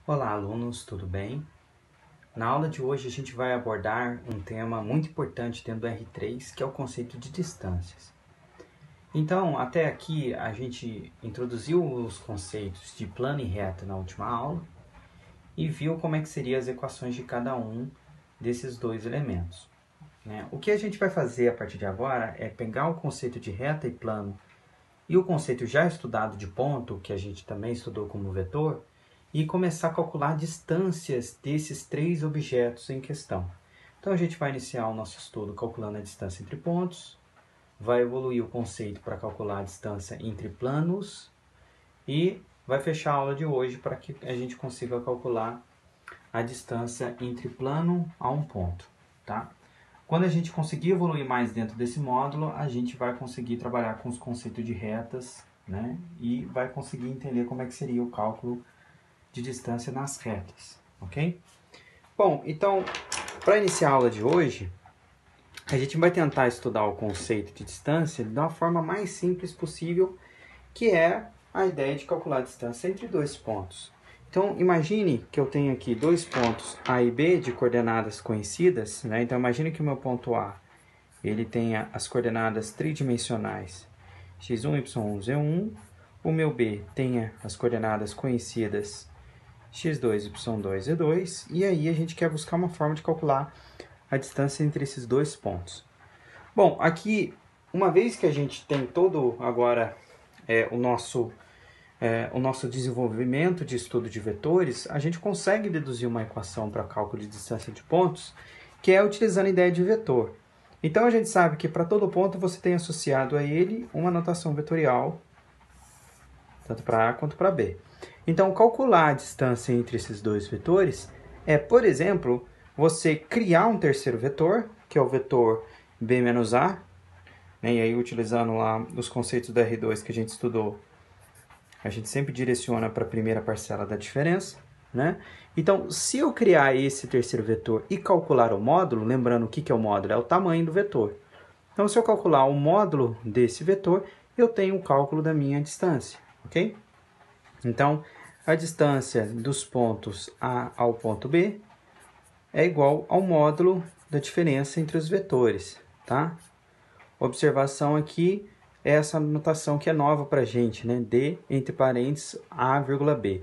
Olá, alunos, tudo bem? Na aula de hoje a gente vai abordar um tema muito importante dentro do R3, que é o conceito de distâncias. Então, até aqui a gente introduziu os conceitos de plano e reta na última aula e viu como é que seriam as equações de cada um desses dois elementos, né? O que a gente vai fazer a partir de agora é pegar o conceito de reta e plano e o conceito já estudado de ponto, que a gente também estudou como vetor, e começar a calcular distâncias desses três objetos em questão. Então a gente vai iniciar o nosso estudo calculando a distância entre pontos, vai evoluir o conceito para calcular a distância entre planos e vai fechar a aula de hoje para que a gente consiga calcular a distância entre plano a um ponto, tá? Quando a gente conseguir evoluir mais dentro desse módulo, a gente vai conseguir trabalhar com os conceitos de retas, né? E vai conseguir entender como é que seria o cálculo de distância nas retas, ok? Bom, então, para iniciar a aula de hoje, a gente vai tentar estudar o conceito de distância de uma forma mais simples possível, que é a ideia de calcular a distância entre dois pontos. Então, imagine que eu tenho aqui dois pontos A e B de coordenadas conhecidas, né? Então, imagine que o meu ponto A ele tenha as coordenadas tridimensionais x1, y1, z1. O meu B tenha as coordenadas conhecidas x2, y2, z2. E aí a gente quer buscar uma forma de calcular a distância entre esses dois pontos. Bom, aqui, uma vez que a gente tem todo agora o nosso desenvolvimento de estudo de vetores, a gente consegue deduzir uma equação para cálculo de distância de pontos, que é utilizando a ideia de vetor. Então a gente sabe que para todo ponto você tem associado a ele uma notação vetorial, tanto para A quanto para B. Então calcular a distância entre esses dois vetores é, por exemplo, você criar um terceiro vetor, que é o vetor B menos A, né? E aí utilizando lá os conceitos do R2 que a gente estudou, a gente sempre direciona para a primeira parcela da diferença, né? Então, se eu criar esse terceiro vetor e calcular o módulo, lembrando o que é o módulo? É o tamanho do vetor. Então, se eu calcular o módulo desse vetor, eu tenho o cálculo da minha distância, ok? Então, a distância dos pontos A ao ponto B é igual ao módulo da diferença entre os vetores, tá? Observação aqui é essa notação que é nova para a gente, né? D, entre parênteses, A, B.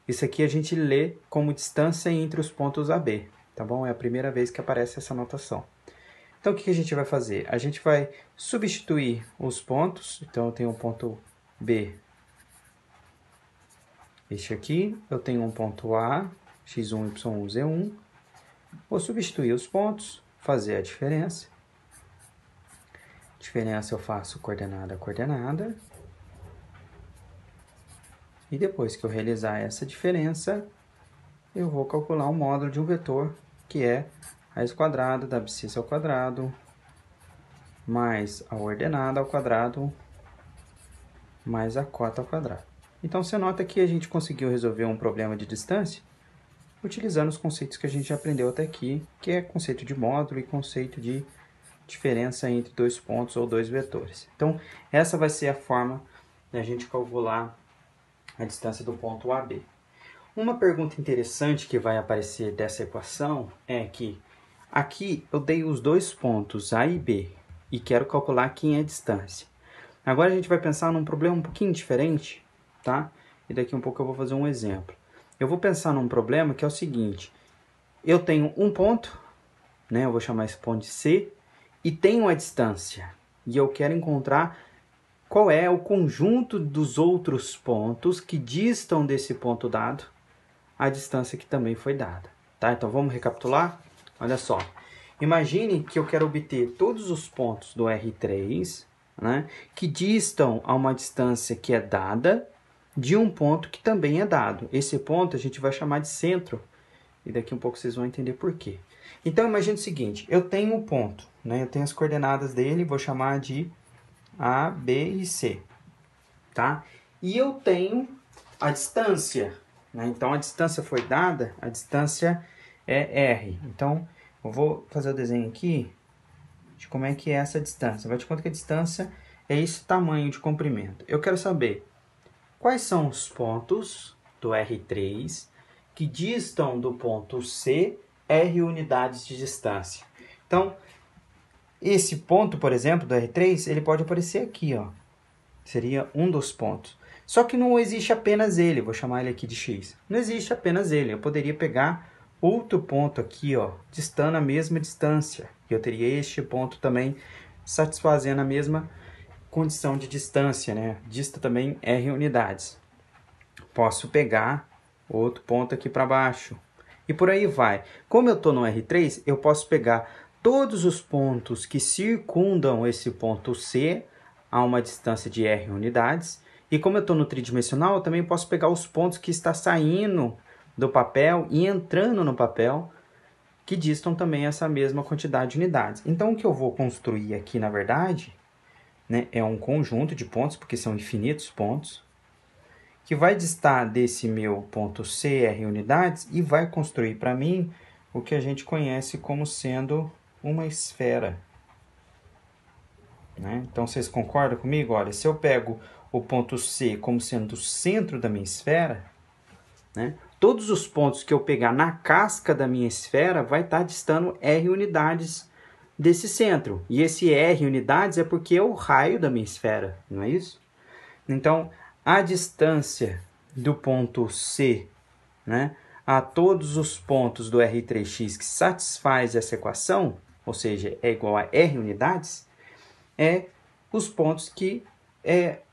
Isso aqui a gente lê como distância entre os pontos AB, tá bom? É a primeira vez que aparece essa notação. Então, o que a gente vai fazer? A gente vai substituir os pontos. Então, eu tenho um ponto B, este aqui. Eu tenho um ponto A, x1, y1, z1. Vou substituir os pontos, fazer a diferença. Diferença eu faço coordenada a coordenada. E depois que eu realizar essa diferença, eu vou calcular o módulo de um vetor, que é a raiz quadrada da abscissa ao quadrado, mais a ordenada ao quadrado, mais a cota ao quadrado. Então, você nota que a gente conseguiu resolver um problema de distância utilizando os conceitos que a gente já aprendeu até aqui, que é conceito de módulo e conceito de diferença entre dois pontos ou dois vetores. Então, essa vai ser a forma da gente calcular a distância do ponto AB. Uma pergunta interessante que vai aparecer dessa equação é que aqui eu dei os dois pontos A e B e quero calcular quem é a distância. Agora a gente vai pensar num problema um pouquinho diferente, tá? E daqui um pouco eu vou fazer um exemplo. Eu vou pensar num problema que é o seguinte: eu tenho um ponto, né? Eu vou chamar esse ponto de C, e tenho a distância. E eu quero encontrar qual é o conjunto dos outros pontos que distam desse ponto dado, a distância que também foi dada, tá? Então vamos recapitular? Olha só. Imagine que eu quero obter todos os pontos do R3, né, que distam a uma distância que é dada de um ponto que também é dado. Esse ponto a gente vai chamar de centro, e daqui um pouco vocês vão entender por quê. Então imagine o seguinte: eu tenho um ponto, né, eu tenho as coordenadas dele, vou chamar de A, B e C, tá? E eu tenho a distância, né? Então a distância foi dada, a distância é R. Então eu vou fazer o desenho aqui de como é que é essa distância. Vai te conta que a distância é esse tamanho de comprimento. Eu quero saber quais são os pontos do R3 que distam do ponto C R unidades de distância. Então, esse ponto, por exemplo, do R3, ele pode aparecer aqui, ó. Seria um dos pontos. Só que não existe apenas ele, vou chamar ele aqui de X. Não existe apenas ele, eu poderia pegar outro ponto aqui, ó, distando a mesma distância. Eu teria este ponto também satisfazendo a mesma condição de distância, né? Dista também R unidades. Posso pegar outro ponto aqui para baixo. E por aí vai. Como eu estou no R3, eu posso pegar todos os pontos que circundam esse ponto C a uma distância de R unidades. E como eu estou no tridimensional, eu também posso pegar os pontos que estão saindo do papel e entrando no papel, que distam também essa mesma quantidade de unidades. Então, o que eu vou construir aqui, na verdade, né, é um conjunto de pontos, porque são infinitos pontos, que vai distar desse meu ponto C, R unidades, e vai construir para mim o que a gente conhece como sendo uma esfera. Né? Então, vocês concordam comigo? Olha, se eu pego o ponto C como sendo o centro da minha esfera, né, todos os pontos que eu pegar na casca da minha esfera vai estar distando R unidades desse centro. E esse R unidades é porque é o raio da minha esfera, não é isso? Então, a distância do ponto C, né, a todos os pontos do R3x que satisfaz essa equação, ou seja, é igual a R unidades, é os pontos que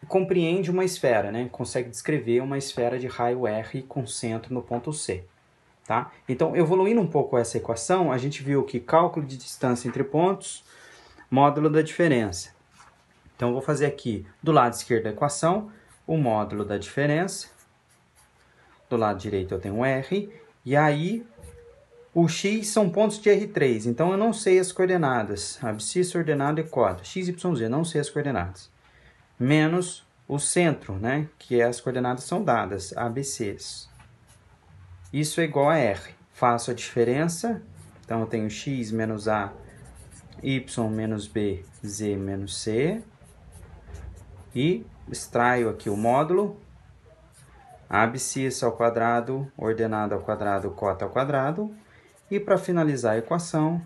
compreende uma esfera, né? Consegue descrever uma esfera de raio R com centro no ponto C. Tá? Então, evoluindo um pouco essa equação, a gente viu que cálculo de distância entre pontos, módulo da diferença. Então, eu vou fazer aqui, do lado esquerdo da equação, o módulo da diferença. Do lado direito eu tenho um R. E aí, o X são pontos de R3. Então, eu não sei as coordenadas. Abscissa, ordenado e quadro. X, Y, Z, não sei as coordenadas. Menos o centro, né? Que as coordenadas são dadas, ABCs. Isso é igual a R. Faço a diferença. Então, eu tenho X menos A, Y menos B, Z menos C. E extraio aqui o módulo. Abscissa ao quadrado, ordenado ao quadrado, cota ao quadrado. E para finalizar a equação,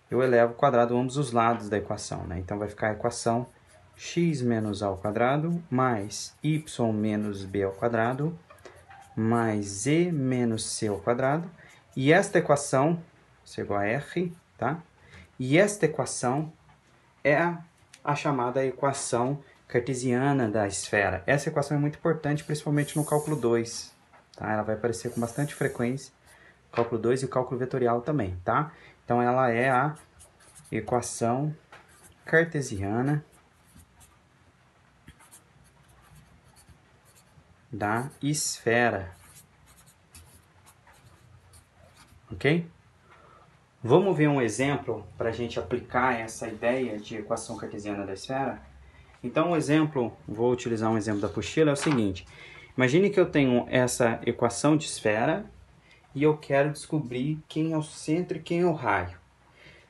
eu elevo o quadrado a ambos os lados da equação, né? Então, vai ficar a equação x menos a ao quadrado mais y menos b ao quadrado mais z menos c ao quadrado. E esta equação, isso é igual a R, tá? E esta equação é a chamada equação cartesiana da esfera. Essa equação é muito importante, principalmente no cálculo 2, tá? Ela vai aparecer com bastante frequência, cálculo 2 e o cálculo vetorial também, tá? Então, ela é a equação cartesiana da esfera. Ok? Vamos ver um exemplo para a gente aplicar essa ideia de equação cartesiana da esfera? Então, um exemplo, vou utilizar um exemplo da apostila, é o seguinte. Imagine que eu tenho essa equação de esfera e eu quero descobrir quem é o centro e quem é o raio.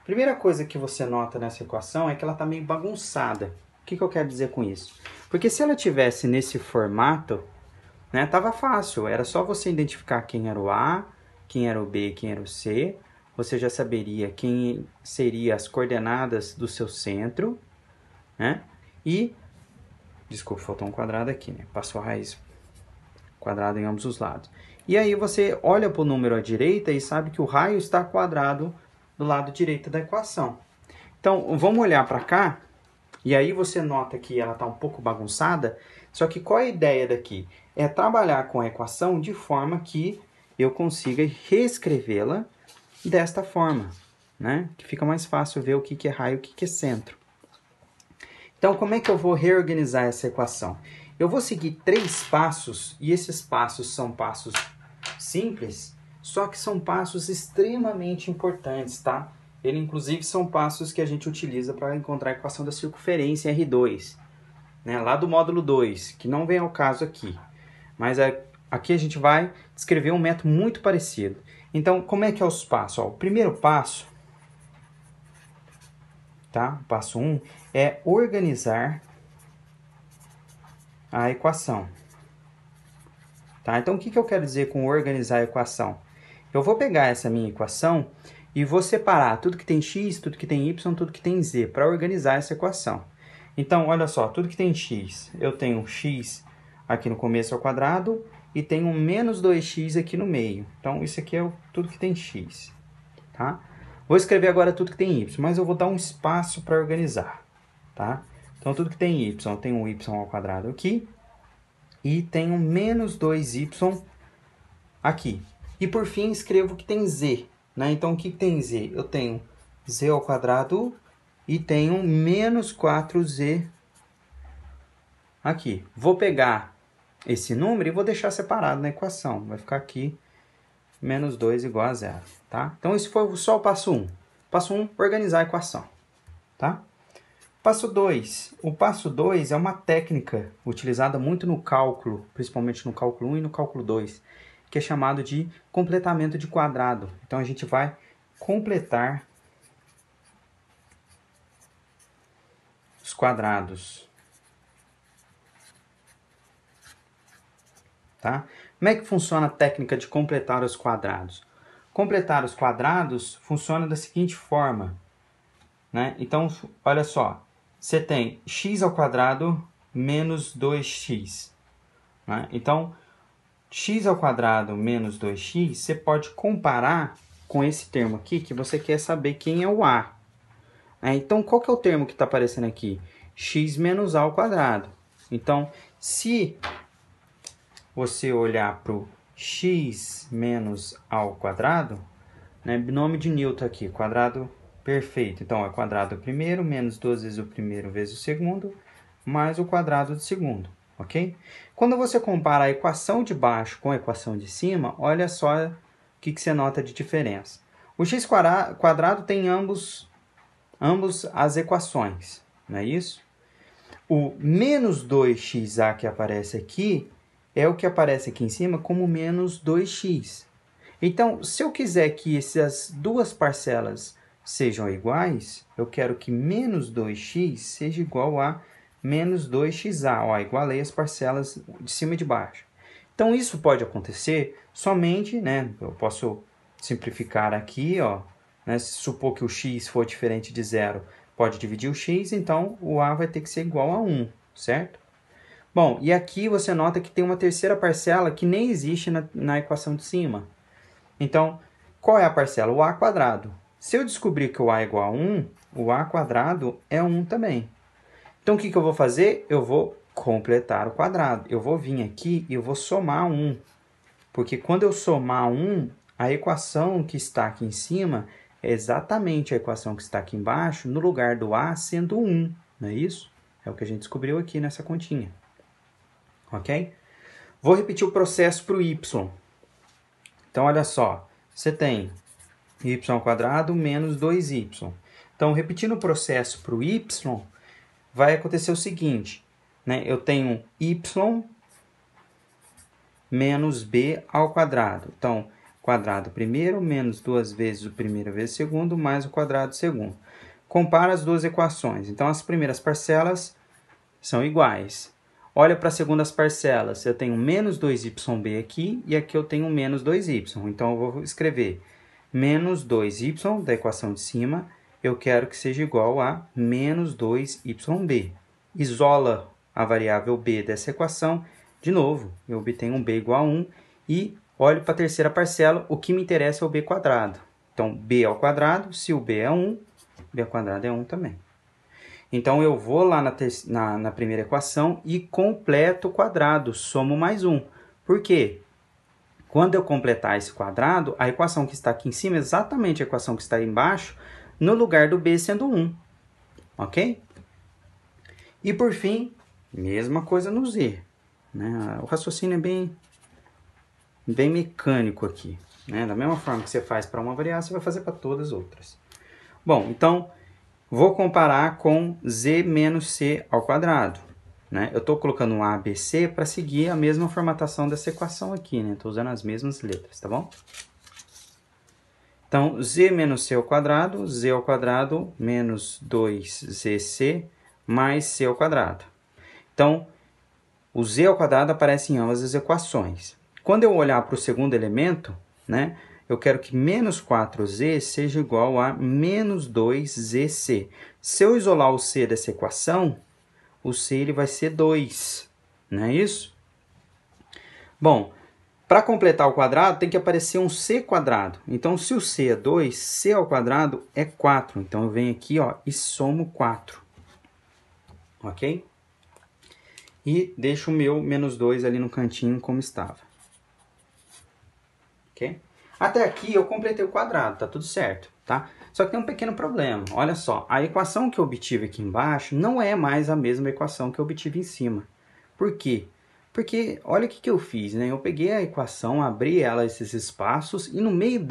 Primeira coisa que você nota nessa equação é que ela está meio bagunçada. O que eu quero dizer com isso? Porque se ela tivesse nesse formato, né, tava fácil. Era só você identificar quem era o A, quem era o B, quem era o C. Você já saberia quem seriam as coordenadas do seu centro, né? E, desculpa, faltou um quadrado aqui, né? Passou a raiz quadrado em ambos os lados. E aí você olha para o número à direita e sabe que o raio está quadrado do lado direito da equação. Então, vamos olhar para cá, e aí você nota que ela está um pouco bagunçada, só que qual é a ideia daqui? É trabalhar com a equação de forma que eu consiga reescrevê-la desta forma, né? Que fica mais fácil ver o que é raio e o que é centro. Então, como é que eu vou reorganizar essa equação? Eu vou seguir 3 passos, e esses passos são passos simples, só que são passos extremamente importantes, tá? Eles, inclusive, são passos que a gente utiliza para encontrar a equação da circunferência em R2, né? Lá do módulo 2, que não vem ao caso aqui. Mas aqui a gente vai descrever um método muito parecido. Então, como é que é os passos? Ó, o primeiro passo, tá? Passo 1 é organizar a equação. Tá? Então, o que eu quero dizer com organizar a equação? Eu vou pegar essa minha equação e vou separar tudo que tem x, tudo que tem y, tudo que tem z, para organizar essa equação. Então, olha só, tudo que tem x, eu tenho x aqui no começo ao quadrado e tenho menos 2x aqui no meio. Então, isso aqui é tudo que tem x. Tá? Vou escrever agora tudo que tem y, mas eu vou dar um espaço para organizar. Tá? Então, tudo que tem y, eu tenho um y ao quadrado aqui e tenho menos 2y aqui. E por fim, escrevo que tem z. Né? Então, o que tem z? Eu tenho z ao quadrado e tenho menos 4z aqui. Vou pegar esse número e vou deixar separado na equação. Vai ficar aqui menos 2 igual a 0. Tá? Então, esse foi só o passo 1. Passo 1, organizar a equação. Tá? Passo 2. O passo 2 é uma técnica utilizada muito no cálculo, principalmente no cálculo 1 e no cálculo 2, que é chamado de completamento de quadrado. Então, a gente vai completar os quadrados. Tá? Como é que funciona a técnica de completar os quadrados? Completar os quadrados funciona da seguinte forma. Né? Então, olha só. Você tem x ao quadrado menos 2x. Né? Então, x ao quadrado menos 2x, você pode comparar com esse termo aqui, que você quer saber quem é o a. Então, qual que é o termo que está aparecendo aqui? X menos a ao quadrado. Então, se você olhar para o x menos a ao quadrado, né, binômio de Newton aqui, quadrado perfeito. Então, é quadrado do primeiro, menos 2 vezes o primeiro vezes o segundo, mais o quadrado do segundo, ok? Quando você compara a equação de baixo com a equação de cima, olha só o que você nota de diferença. O x quadrado tem ambos as equações, não é isso? O menos 2xa que aparece aqui é o que aparece aqui em cima como menos 2x. Então, se eu quiser que essas duas parcelas sejam iguais, eu quero que menos 2x seja igual a menos 2xa. Ó, igualei as parcelas de cima e de baixo. Então, isso pode acontecer somente, né? Eu posso simplificar aqui, ó, né? Se supor que o x for diferente de zero, pode dividir o x, então o a vai ter que ser igual a 1, certo? Bom, e aqui você nota que tem uma terceira parcela que nem existe na equação de cima. Então, qual é a parcela? O a quadrado. Se eu descobrir que o a é igual a 1, o a quadrado é 1 também. Então, o que eu vou fazer? Eu vou completar o quadrado. Eu vou vir aqui e eu vou somar 1. Porque quando eu somar 1, a equação que está aqui em cima é exatamente a equação que está aqui embaixo, no lugar do a sendo 1. Não é isso? É o que a gente descobriu aqui nessa continha. Ok? Vou repetir o processo para o y. Então, olha só. Você tem y ao quadrado menos 2y. Então, repetindo o processo para o y, vai acontecer o seguinte. Né? Eu tenho y menos b ao quadrado. Então, quadrado primeiro menos 2 vezes o primeiro vezes o segundo, mais o quadrado segundo. Compara as duas equações. Então, as primeiras parcelas são iguais. Olha para as segundas parcelas. Eu tenho menos 2yb aqui e aqui eu tenho menos 2y. Então, eu vou escrever menos 2y da equação de cima. Eu quero que seja igual a menos 2yb. Isola a variável b dessa equação. De novo, eu obtenho um b igual a 1 e olho para a terceira parcela, o que me interessa é o b quadrado. Então, b ao quadrado, se o b é 1, b ao quadrado é 1 também. Então, eu vou lá na primeira equação e completo o quadrado, somo mais 1. Por quê? Quando eu completar esse quadrado, a equação que está aqui em cima é exatamente a equação que está aí embaixo, no lugar do b sendo 1. Ok? E, por fim, mesma coisa no z. Né? O raciocínio é bem mecânico aqui. Né? Da mesma forma que você faz para uma variável, você vai fazer para todas as outras. Bom, então, vou comparar com z menos c ao quadrado. Né? Eu estou colocando um a, b, c para seguir a mesma formatação dessa equação aqui. Estou usando as mesmas letras, tá bom? Então, z menos c ao quadrado menos 2zc mais c ao quadrado. Então, o z ao quadrado aparece em ambas as equações. Quando eu olhar para o segundo elemento, né, eu quero que menos 4z seja igual a menos 2zc. Se eu isolar o c dessa equação, o c ele vai ser 2, não é isso? Bom, para completar o quadrado, tem que aparecer um c quadrado. Então, se o c é 2, c ao quadrado é 4. Então, eu venho aqui ó, e somo 4. Ok? E deixo o meu menos 2 ali no cantinho como estava. Ok? Até aqui eu completei o quadrado, tá tudo certo, tá? Só que tem um pequeno problema. Olha só, a equação que eu obtive aqui embaixo não é mais a mesma equação que eu obtive em cima. Por quê? Porque olha o que eu fiz, né? Eu peguei a equação, abri ela, esses espaços, e no meio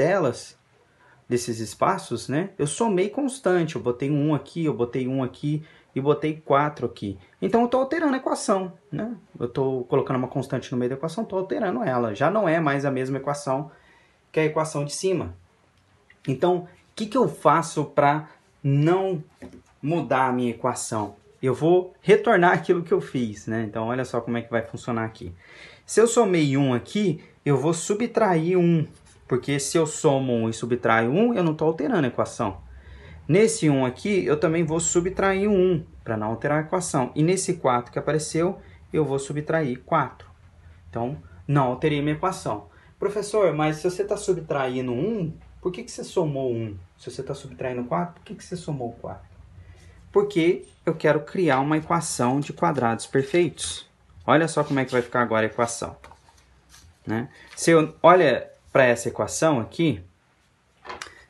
desses espaços, né? Eu somei constante. Eu botei um aqui, eu botei um aqui e botei 4 aqui. Então eu estou alterando a equação, né? Eu estou colocando uma constante no meio da equação, estou alterando ela. Já não é mais a mesma equação que a equação de cima. Então, o que eu faço para não mudar a minha equação? Eu vou retornar aquilo que eu fiz, né? Então, olha só como é que vai funcionar aqui. Se eu somei 1 aqui, eu vou subtrair 1. Porque se eu somo 1 e subtraio 1, eu não estou alterando a equação. Nesse 1 aqui, eu também vou subtrair 1, para não alterar a equação. E nesse 4 que apareceu, eu vou subtrair 4. Então, não alterei a minha equação. Professor, mas se você está subtraindo 1, por que você somou 1? Se você está subtraindo 4, por que você somou 4? Porque eu quero criar uma equação de quadrados perfeitos. Olha só como é que vai ficar agora a equação. Né? Se eu olha para essa equação aqui,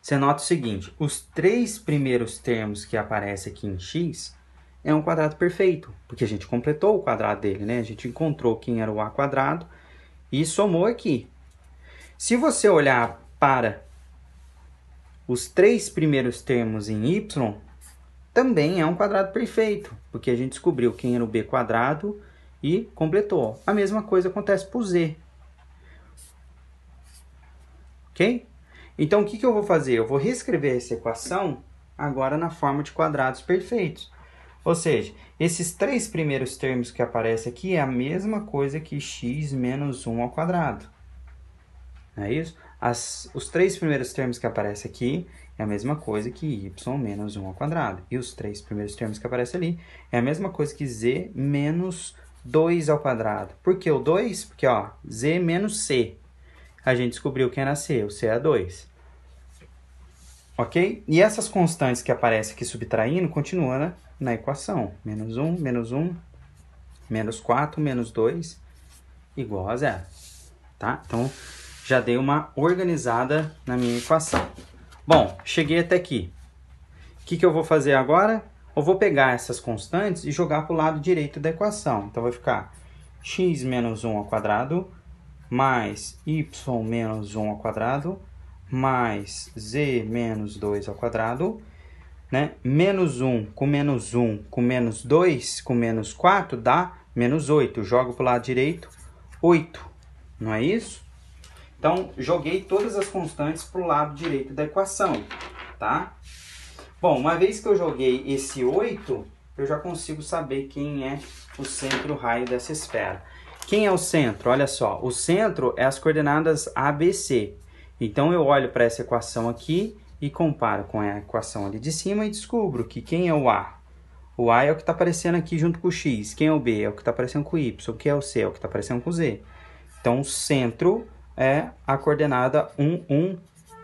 você nota o seguinte, os 3 primeiros termos que aparecem aqui em x é um quadrado perfeito, porque a gente completou o quadrado dele, né? A gente encontrou quem era o a quadrado e somou aqui. Se você olhar para os 3 primeiros termos em y, também é um quadrado perfeito, porque a gente descobriu quem era o b quadrado e completou. A mesma coisa acontece para o z. Ok? Então, o que eu vou fazer? Eu vou reescrever essa equação agora na forma de quadrados perfeitos. Ou seja, esses 3 primeiros termos que aparecem aqui é a mesma coisa que x menos 1 ao quadrado. Não é isso? Os 3 primeiros termos que aparecem aqui é a mesma coisa que y menos 1 ao quadrado. E os 3 primeiros termos que aparecem ali é a mesma coisa que z menos 2 ao quadrado. Por que o 2? Porque ó, z menos c. A gente descobriu quem era c, o c é 2. Ok? E essas constantes que aparecem aqui subtraindo continuam na equação. Menos 1, menos 4, menos 2, igual a 0. Tá? Então, já dei uma organizada na minha equação. Bom, cheguei até aqui. O que eu vou fazer agora? Eu vou pegar essas constantes e jogar para o lado direito da equação. Então, vai ficar x menos 1 ao quadrado mais y menos 1 ao quadrado mais z menos 2 ao quadrado, né? Menos 1 com menos 1 com menos 2 com menos 4 dá menos 8. Jogo para o lado direito, 8. Não é isso? Então, joguei todas as constantes para o lado direito da equação, tá? Bom, uma vez que eu joguei esse 8, eu já consigo saber quem é o centro e o raio dessa esfera. Quem é o centro? Olha só, o centro é as coordenadas A, B, C. Então, eu olho para essa equação aqui e comparo com a equação ali de cima e descubro que quem é o A? O A é o que está aparecendo aqui junto com o X. Quem é o B? É o que está aparecendo com o Y. Quem é o C? É o que está aparecendo com o Z. Então, o centro é a coordenada 1, 1,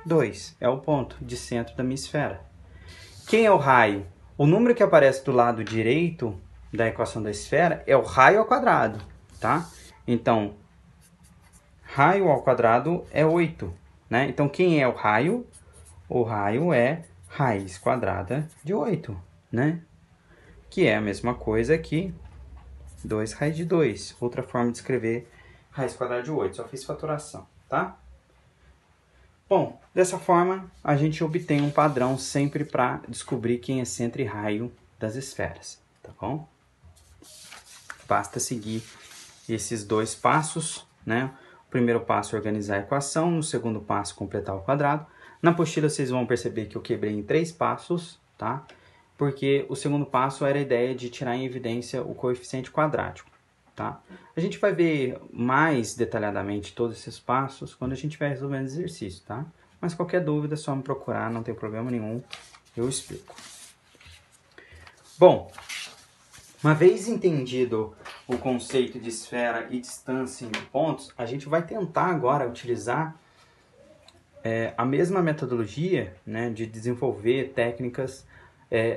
2. É o ponto de centro da minha esfera. Quem é o raio? O número que aparece do lado direito da equação da esfera é o raio ao quadrado, tá? Então, raio ao quadrado é 8, né? Então, quem é o raio? O raio é raiz quadrada de 8, né? Que é a mesma coisa que 2 raiz de 2. Outra forma de escrever raiz quadrada de 8. Só fiz fatoração, tá? Bom, dessa forma, a gente obtém um padrão sempre para descobrir quem é centro e raio das esferas, tá bom? Basta seguir esses 2 passos, né? O primeiro passo é organizar a equação, no segundo passo, completar o quadrado. Na apostila, vocês vão perceber que eu quebrei em 3 passos, tá? Porque o segundo passo era a ideia de tirar em evidência o coeficiente quadrático. tá? A gente vai ver mais detalhadamente todos esses passos quando a gente estiver resolvendo exercício, tá? Mas qualquer dúvida é só me procurar, não tem problema nenhum, eu explico. Bom, uma vez entendido o conceito de esfera e distância em pontos, a gente vai tentar agora utilizar a mesma metodologia, né, de desenvolver técnicas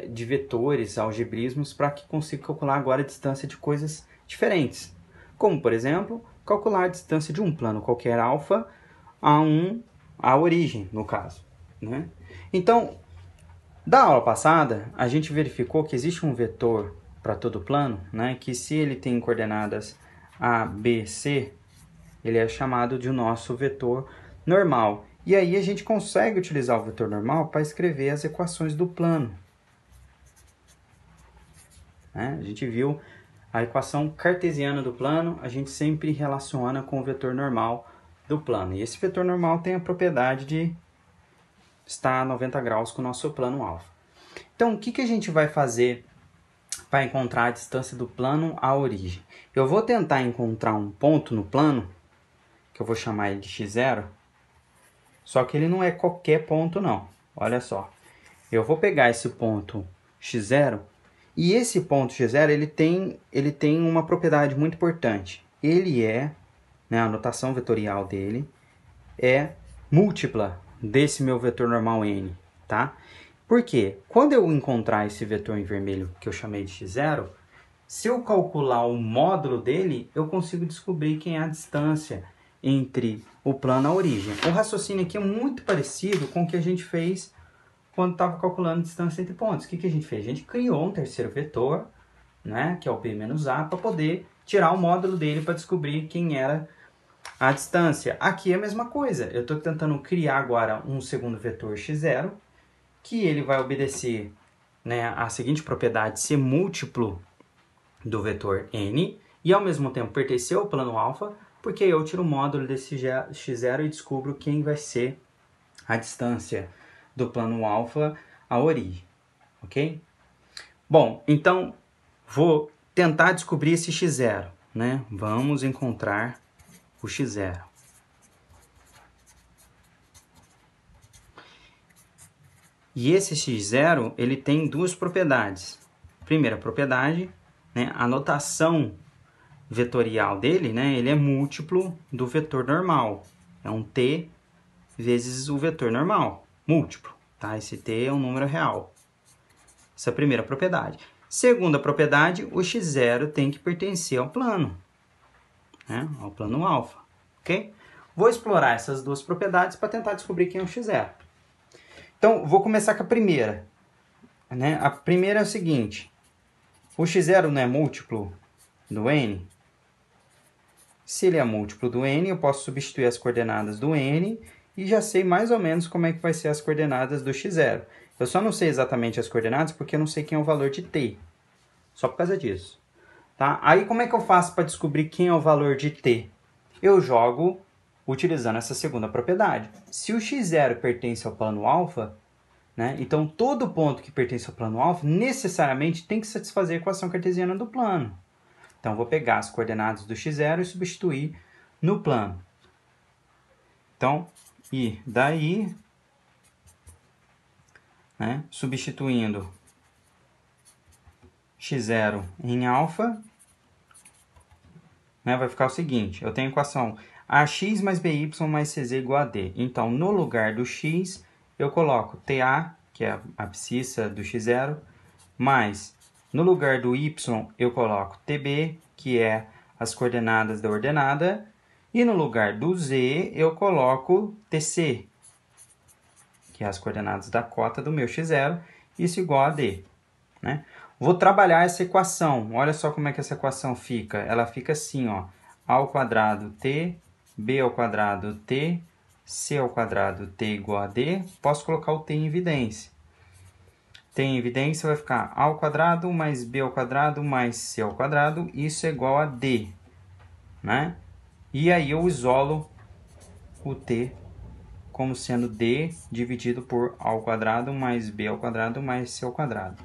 de vetores, algebrismos, para que consiga calcular agora a distância de coisas diferentes. Como, por exemplo, calcular a distância de um plano qualquer alfa a origem, no caso, né? Então, da aula passada, a gente verificou que existe um vetor para todo plano, né, que se ele tem coordenadas A, B, C, ele é chamado de nosso vetor normal. E aí a gente consegue utilizar o vetor normal para escrever as equações do plano. Né? A gente viu a equação cartesiana do plano, a gente sempre relaciona com o vetor normal do plano. E esse vetor normal tem a propriedade de estar a 90 graus com o nosso plano alfa. Então, o que a gente vai fazer para encontrar a distância do plano à origem? Eu vou tentar encontrar um ponto no plano, que eu vou chamar ele de x0, só que ele não é qualquer ponto não. Olha só, eu vou pegar esse ponto x0, e esse ponto x0 ele tem uma propriedade muito importante. Ele é, né, a notação vetorial dele é múltipla desse meu vetor normal n, tá? Por quê? Quando eu encontrar esse vetor em vermelho que eu chamei de x0, se eu calcular o módulo dele, eu consigo descobrir quem é a distância entre o plano e a origem. O raciocínio aqui é muito parecido com o que a gente fez quando estava calculando a distância entre pontos. O que a gente fez? A gente criou um terceiro vetor, né, que é o b menos a, para poder tirar o módulo dele para descobrir quem era a distância. Aqui é a mesma coisa. Eu estou tentando criar agora um segundo vetor x0, que ele vai obedecer, né, a seguinte propriedade, ser múltiplo do vetor n, e ao mesmo tempo pertencer ao plano alfa, porque eu tiro o módulo desse x0 e descubro quem vai ser a distância do plano alfa à origem, ok? Bom, então vou tentar descobrir esse x0, né? Vamos encontrar o x0. E esse x0, ele tem duas propriedades. Primeira propriedade, né, a notação vetorial dele, né, ele é múltiplo do vetor normal. É um t vezes o vetor normal, múltiplo, tá? Esse t é um número real. Essa é a primeira propriedade. Segunda propriedade, o x0 tem que pertencer ao plano, né, ao plano alfa, ok? Vou explorar essas duas propriedades para tentar descobrir quem é o x0. Então, vou começar com a primeira, né? A primeira é o seguinte, o x0 não é múltiplo do n? Se ele é múltiplo do n, eu posso substituir as coordenadas do n e já sei mais ou menos como é que vai ser as coordenadas do x0. Eu só não sei exatamente as coordenadas porque eu não sei quem é o valor de t. Só por causa disso. Tá? Aí como é que eu faço para descobrir quem é o valor de t? Eu jogo utilizando essa segunda propriedade. Se o x0 pertence ao plano alfa, né, então todo ponto que pertence ao plano alfa necessariamente tem que satisfazer a equação cartesiana do plano. Então, vou pegar as coordenadas do x0 e substituir no plano. Então, e daí, né, substituindo x0 em alfa, né, vai ficar o seguinte, eu tenho a equação ax mais by mais cz igual a d. Então, no lugar do x, eu coloco ta, que é a abscissa do x0, mais, no lugar do y, eu coloco tb, que é as coordenadas da ordenada, e no lugar do z, eu coloco tc, que é as coordenadas da cota do meu x0, isso igual a d, né? Vou trabalhar essa equação, olha só como é que essa equação fica. Ela fica assim, ó, a ao quadrado t, b ao quadrado t, c ao quadrado t igual a d. Posso colocar o t em evidência. T em evidência vai ficar a ao quadrado mais b ao quadrado mais c ao quadrado, isso é igual a d, né? E aí eu isolo o t como sendo d dividido por a ao quadrado mais b ao quadrado mais c ao quadrado.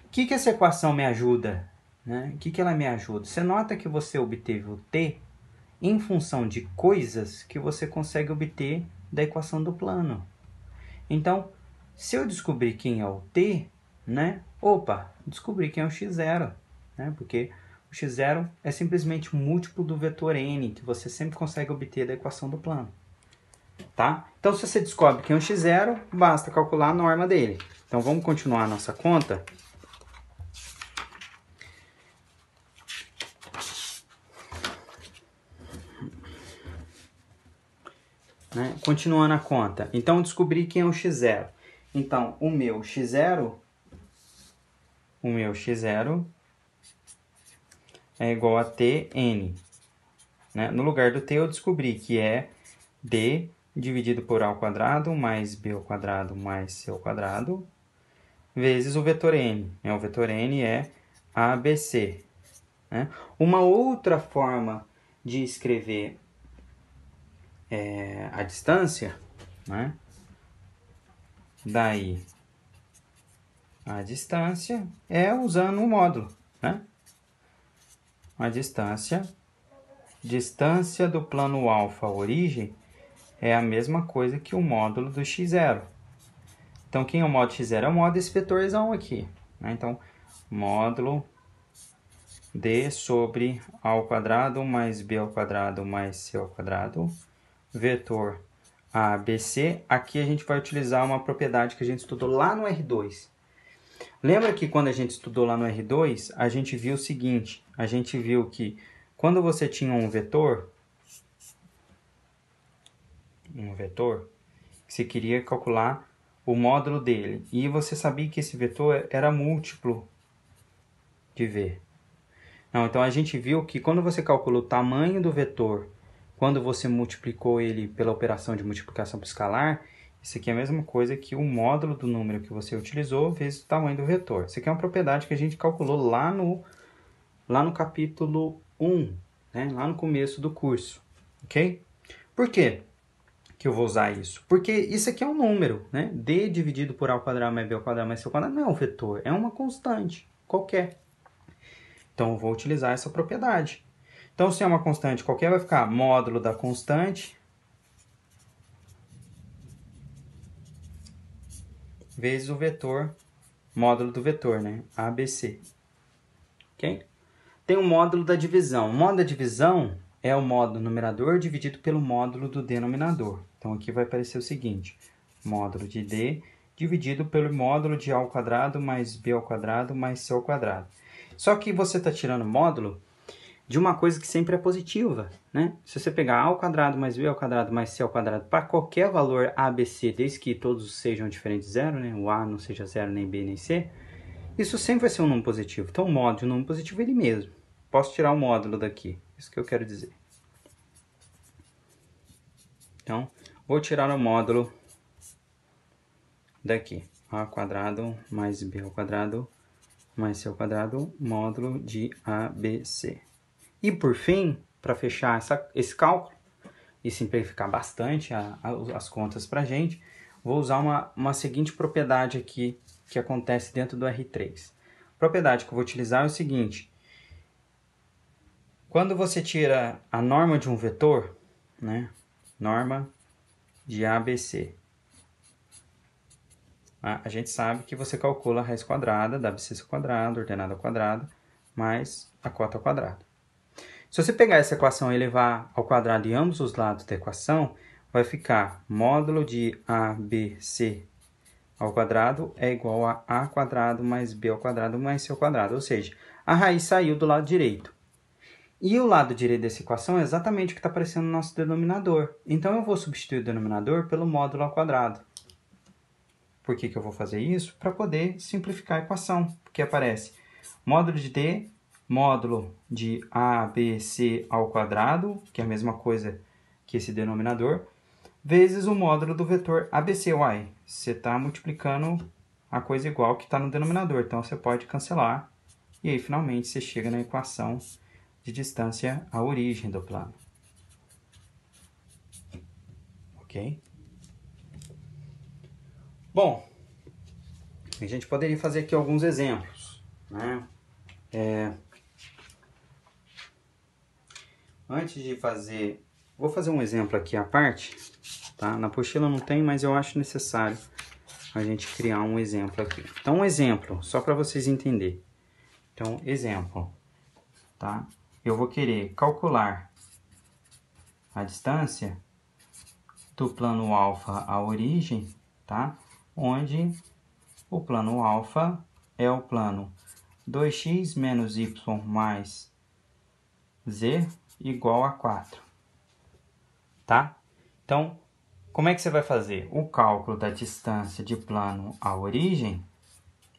O que essa equação me ajuda né? O que que ela me ajuda? Você nota que você obteve o t em função de coisas que você consegue obter da equação do plano. Então, se eu descobrir quem é o t, né? Opa, descobri quem é o x0, né? Porque o x0 é simplesmente um múltiplo do vetor n, que você sempre consegue obter da equação do plano. Tá? Então, se você descobre quem é o x0, basta calcular a norma dele. Então, vamos continuar a nossa conta. Né? Continuando a conta. Então, eu descobri quem é o x0. Então, o meu x0 é igual a Tn. Né? No lugar do t, eu descobri que é d dividido por a ao quadrado mais b ao quadrado mais c ao quadrado vezes o vetor n. O vetor n é ABC. Né? Uma outra forma de escrever a distância, né? Daí a distância é usando o módulo, né? A distância do plano alfa à origem é a mesma coisa que o módulo do x0. Então, quem é o módulo x0? É o módulo desse vetorzão aqui. Né? Então, módulo d sobre a ao quadrado mais b ao quadrado mais c ao quadrado, vetor ABC. Aqui a gente vai utilizar uma propriedade que a gente estudou lá no R2. Lembra que quando a gente estudou lá no R2, a gente viu o seguinte, a gente viu que quando você tinha um vetor, você queria calcular o módulo dele, e você sabia que esse vetor era múltiplo de V. Não, então a gente viu que quando você calcula o tamanho do vetor, quando você multiplicou ele pela operação de multiplicação por escalar, isso aqui é a mesma coisa que o módulo do número que você utilizou vezes o tamanho do vetor. Isso aqui é uma propriedade que a gente calculou lá no capítulo 1, né? Lá no começo do curso, ok? Por quê que eu vou usar isso? Porque isso aqui é um número, né? D dividido por A ao quadrado mais B ao quadrado mais C ao quadrado não é um vetor, é uma constante qualquer. Então, eu vou utilizar essa propriedade. Então, se é uma constante qualquer, vai ficar módulo da constante vezes o vetor, módulo do vetor, né? ABC. Ok? Tem o módulo da divisão. O módulo da divisão é o módulo numerador dividido pelo módulo do denominador. Então, aqui vai aparecer o seguinte. Módulo de D dividido pelo módulo de A ao quadrado mais B ao quadrado mais C ao quadrado. Só que você está tirando módulo de uma coisa que sempre é positiva, né? Se você pegar A ao quadrado mais B ao quadrado mais C ao quadrado para qualquer valor ABC, desde que todos sejam diferentes de zero, né? O A não seja zero, nem B, nem C, isso sempre vai ser um número positivo. Então, o módulo de um número positivo é ele mesmo. Posso tirar o módulo daqui. Isso que eu quero dizer. Então, vou tirar o módulo daqui. A ao quadrado mais B ao quadrado mais C ao quadrado, módulo de ABC. E, por fim, para fechar esse cálculo e simplificar bastante as contas para a gente, vou usar uma seguinte propriedade aqui que acontece dentro do R3. A propriedade que eu vou utilizar é o seguinte. Quando você tira a norma de um vetor, né, norma de ABC, a gente sabe que você calcula a raiz quadrada da ABC ao quadrado, ordenada ao quadrado, mais a cota ao quadrado. Se você pegar essa equação e levar ao quadrado em ambos os lados da equação, vai ficar módulo de ABC ao quadrado é igual a A quadrado mais B ao quadrado mais C ao quadrado. Ou seja, a raiz saiu do lado direito. E o lado direito dessa equação é exatamente o que está aparecendo no nosso denominador. Então, eu vou substituir o denominador pelo módulo ao quadrado. Por que eu vou fazer isso? Para poder simplificar a equação. Porque aparece módulo de D, módulo de ABC ao quadrado, que é a mesma coisa que esse denominador, vezes o módulo do vetor ABC. Uai, você está multiplicando a coisa igual que está no denominador. Então, você pode cancelar. E aí, finalmente, você chega na equação de distância à origem do plano. Ok? Bom, a gente poderia fazer aqui alguns exemplos, né? antes de fazer... Vou fazer um exemplo aqui à parte, tá? Na apostila não tem, mas eu acho necessário a gente criar um exemplo aqui. Então, um exemplo, só para vocês entenderem. Então, exemplo, tá? Eu vou querer calcular a distância do plano alfa à origem, tá? Onde o plano alfa é o plano 2x menos y mais z igual a 4, tá? Então, como é que você vai fazer? O cálculo da distância de plano à origem,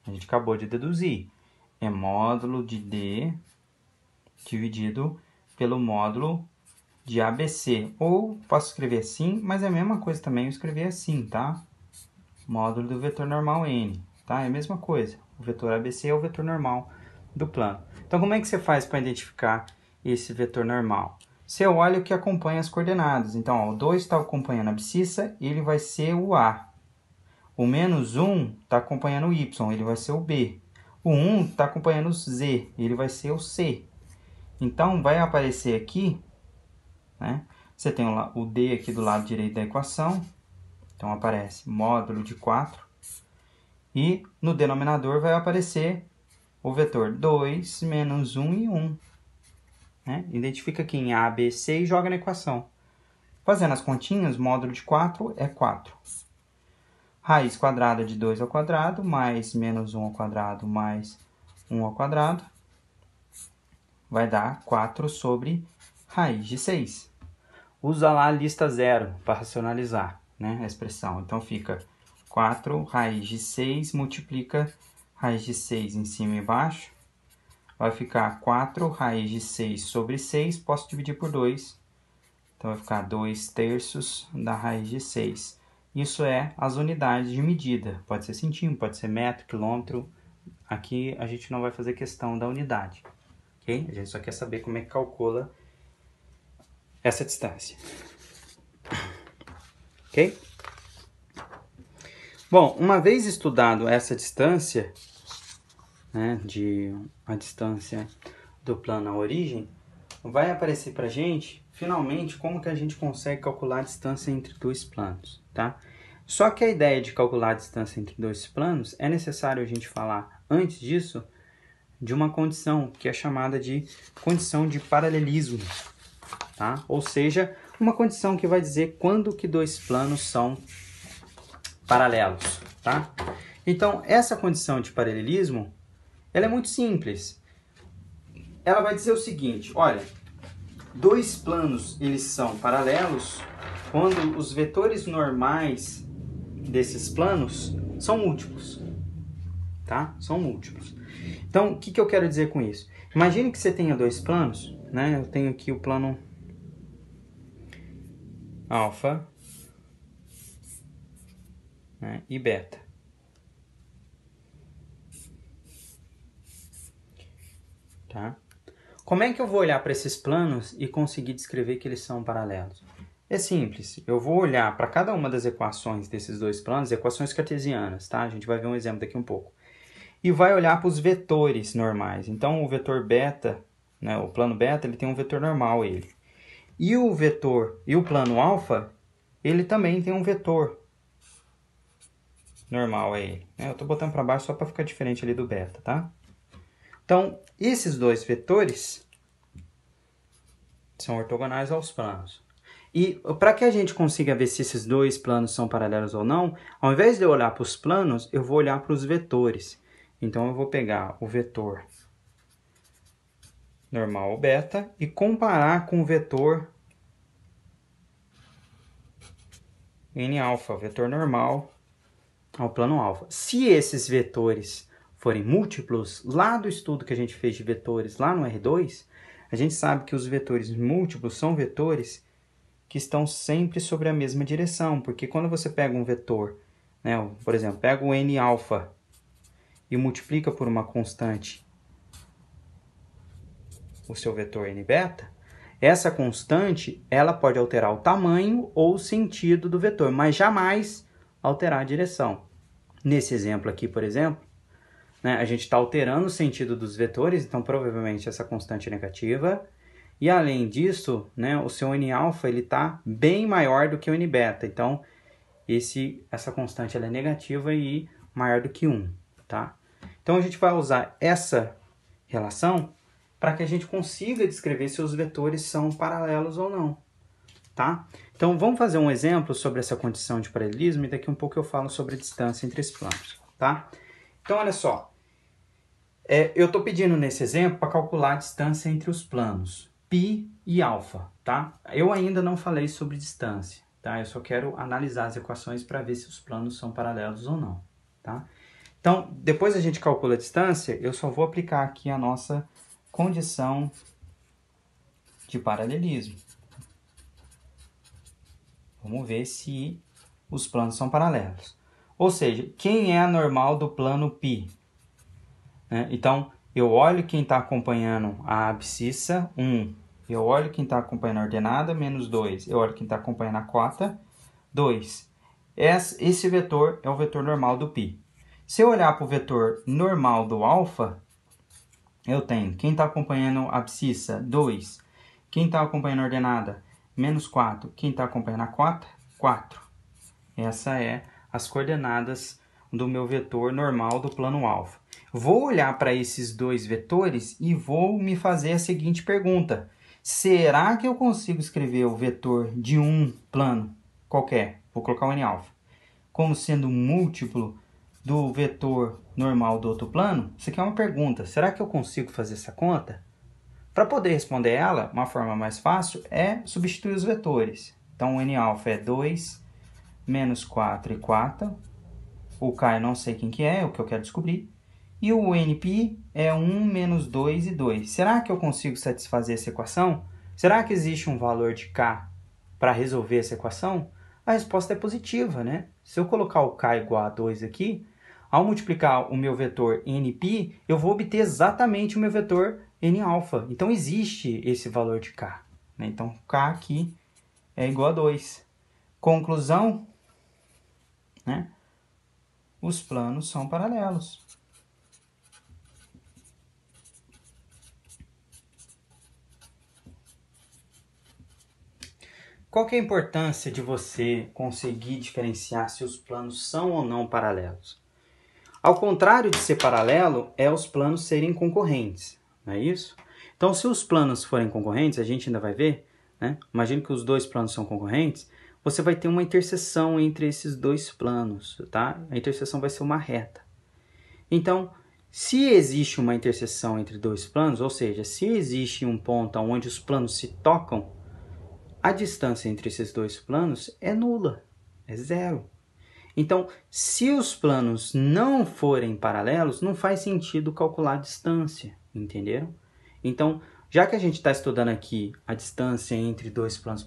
a gente acabou de deduzir, é módulo de d dividido pelo módulo de ABC. Ou posso escrever assim, mas é a mesma coisa também eu escrever assim, tá? Módulo do vetor normal n, tá? É a mesma coisa. O vetor ABC é o vetor normal do plano. Então, como é que você faz para identificar esse vetor normal? Você olha o que acompanha as coordenadas. Então, ó, o 2 está acompanhando a abscissa, ele vai ser o A. O menos 1 está acompanhando o Y, ele vai ser o B. O 1 está acompanhando o Z, ele vai ser o C. Então, vai aparecer aqui, né? Você tem o D aqui do lado direito da equação. Então, aparece módulo de 4. E no denominador vai aparecer o vetor 2 menos 1 e 1. Né? Identifica aqui em A, B, C e joga na equação. Fazendo as continhas, módulo de 4 é 4. Raiz quadrada de 2 ao quadrado, mais menos 1 ao quadrado, mais 1 ao quadrado, vai dar 4 sobre raiz de 6. Usa lá a lista zero para racionalizar, né, a expressão. Então, fica 4 raiz de 6 multiplica raiz de 6 em cima e embaixo. Vai ficar 4 raiz de 6 sobre 6, posso dividir por 2. Então, vai ficar 2/3 da raiz de 6. Isso é as unidades de medida. Pode ser centímetro, pode ser metro, quilômetro. Aqui a gente não vai fazer questão da unidade, ok? A gente só quer saber como é que calcula essa distância. Ok? Bom, uma vez estudado essa distância, né, a distância do plano à origem, vai aparecer para a gente, finalmente, como que a gente consegue calcular a distância entre dois planos, tá? Só que a ideia de calcular a distância entre dois planos, é necessário a gente falar, antes disso, de uma condição que é chamada de condição de paralelismo, tá? Ou seja, uma condição que vai dizer quando que dois planos são paralelos, tá? Então, essa condição de paralelismo, ela é muito simples. Ela vai dizer o seguinte, olha, dois planos, eles são paralelos quando os vetores normais desses planos são múltiplos, tá? São múltiplos. Então, o que eu quero dizer com isso? Imagine que você tenha dois planos, né? Eu tenho aqui o plano alfa, né, e beta. Tá? Como é que eu vou olhar para esses planos e conseguir descrever que eles são paralelos? É simples, eu vou olhar para cada uma das equações desses dois planos, equações cartesianas, tá? A gente vai ver um exemplo daqui um pouco. E vai olhar para os vetores normais. Então, o vetor beta, né, o plano beta, ele tem um vetor normal, ele. E o vetor, e o plano alfa, ele também tem um vetor normal, ele. Eu estou botando para baixo só para ficar diferente ali do beta, tá? Então, esses dois vetores são ortogonais aos planos. E para que a gente consiga ver se esses dois planos são paralelos ou não, ao invés de eu olhar para os planos, eu vou olhar para os vetores. Então, eu vou pegar o vetor normal beta e comparar com o vetor n-alfa, o vetor normal ao plano alfa. Se esses vetores forem múltiplos, lá do estudo que a gente fez de vetores lá no R2, a gente sabe que os vetores múltiplos são vetores que estão sempre sobre a mesma direção, porque quando você pega um vetor, né, por exemplo, pega o n-alfa e multiplica por uma constante o seu vetor n-beta, essa constante ela pode alterar o tamanho ou o sentido do vetor, mas jamais alterar a direção. Nesse exemplo aqui, por exemplo, né, a gente está alterando o sentido dos vetores, então provavelmente essa constante é negativa, E além disso, né, o seu N-alfa está bem maior do que o N-beta. Então, essa constante ela é negativa e maior do que 1. Tá? Então, a gente vai usar essa relação para que a gente consiga descrever se os vetores são paralelos ou não. Tá? Então, vamos fazer um exemplo sobre essa condição de paralelismo e daqui a um pouco eu falo sobre a distância entre os planos. Tá? Então, olha só. Eu estou pedindo nesse exemplo para calcular a distância entre os planos, π e alfa. Tá? Eu ainda não falei sobre distância. Tá? Eu só quero analisar as equações para ver se os planos são paralelos ou não. Tá? Então, depois a gente calcula a distância, eu só vou aplicar aqui a nossa condição de paralelismo. Vamos ver se os planos são paralelos. Ou seja, quem é a normal do plano π? Então, eu olho quem está acompanhando a abscissa, 1. Eu olho quem está acompanhando a ordenada, menos 2. Eu olho quem está acompanhando a cota, 2. Esse vetor é o vetor normal do π. Se eu olhar para o vetor normal do alfa, eu tenho quem está acompanhando a abscissa, 2. Quem está acompanhando a ordenada, menos 4. Quem está acompanhando a cota, 4. Essa é as coordenadas do meu vetor normal do plano alfa. Vou olhar para esses dois vetores e vou me fazer a seguinte pergunta. Será que eu consigo escrever o vetor de um plano qualquer, vou colocar o N-alfa, como sendo múltiplo do vetor normal do outro plano? Isso aqui é uma pergunta. Será que eu consigo fazer essa conta? Para poder responder ela, uma forma mais fácil é substituir os vetores. Então, o N-alfa é 2 menos 4 e 4. O K eu não sei quem que é o que eu quero descobrir. E o NP é 1 menos 2 e 2. Será que eu consigo satisfazer essa equação? Será que existe um valor de K para resolver essa equação? A resposta é positiva, né? Se eu colocar o K igual a 2 aqui, ao multiplicar o meu vetor NP, eu vou obter exatamente o meu vetor N-alfa. Então, existe esse valor de K. Né? Então, K aqui é igual a 2. Conclusão, né? Os planos são paralelos. Qual que é a importância de você conseguir diferenciar se os planos são ou não paralelos? Ao contrário de ser paralelo, é os planos serem concorrentes, não é isso? Então, se os planos forem concorrentes, a gente ainda vai ver, né? Imagina que os dois planos são concorrentes, você vai ter uma interseção entre esses dois planos, tá? A interseção vai ser uma reta. Então, se existe uma interseção entre dois planos, ou seja, se existe um ponto onde os planos se tocam, a distância entre esses dois planos é nula, é zero. Então, se os planos não forem paralelos, não faz sentido calcular a distância, entenderam? Então, já que a gente está estudando aqui a distância entre dois planos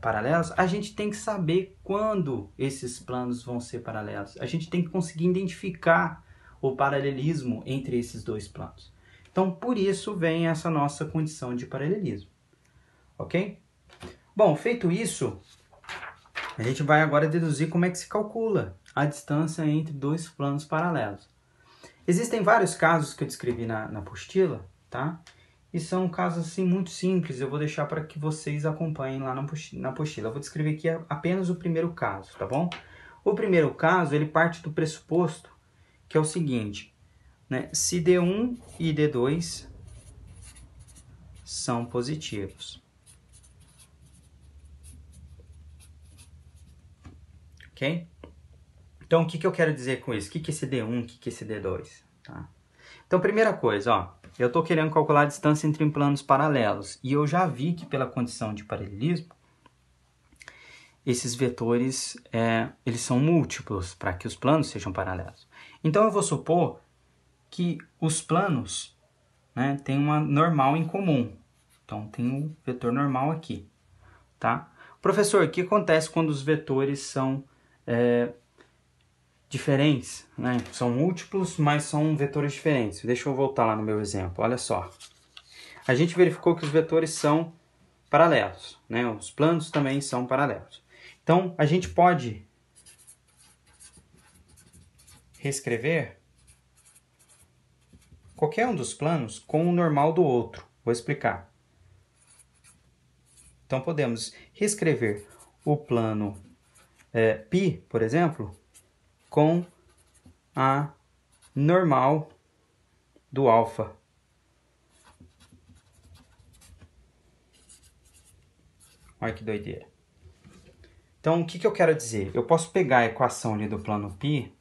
paralelos, a gente tem que saber quando esses planos vão ser paralelos. A gente tem que conseguir identificar o paralelismo entre esses dois planos. Então, por isso vem essa nossa condição de paralelismo. Ok? Bom, feito isso, a gente vai agora deduzir como é que se calcula a distância entre dois planos paralelos. Existem vários casos que eu descrevi na apostila, tá? E são casos assim muito simples, eu vou deixar para que vocês acompanhem lá na apostila. Eu vou descrever aqui apenas o primeiro caso, tá bom? O primeiro caso, ele parte do pressuposto que é o seguinte, né? Se D1 e D2 são positivos. Ok? Então, o que eu quero dizer com isso? O que é esse D1, o que é esse D2? Tá? Então, primeira coisa, ó, eu estou querendo calcular a distância entre planos paralelos. E eu já vi que pela condição de paralelismo, esses vetores eles são múltiplos para que os planos sejam paralelos. Então, eu vou supor que os planos, né, têm uma normal em comum. Então, tem um vetor normal aqui. Tá? Professor, o que acontece quando os vetores são diferentes, né? São múltiplos, mas são vetores diferentes. Deixa eu voltar lá no meu exemplo. Olha só. A gente verificou que os vetores são paralelos, né? Os planos também são paralelos. Então, a gente pode reescrever qualquer um dos planos com o normal do outro. Vou explicar. Então, podemos reescrever o plano π, por exemplo, com a normal do alfa. Olha que doideira. Então, o que eu quero dizer? Eu posso pegar a equação ali do plano π,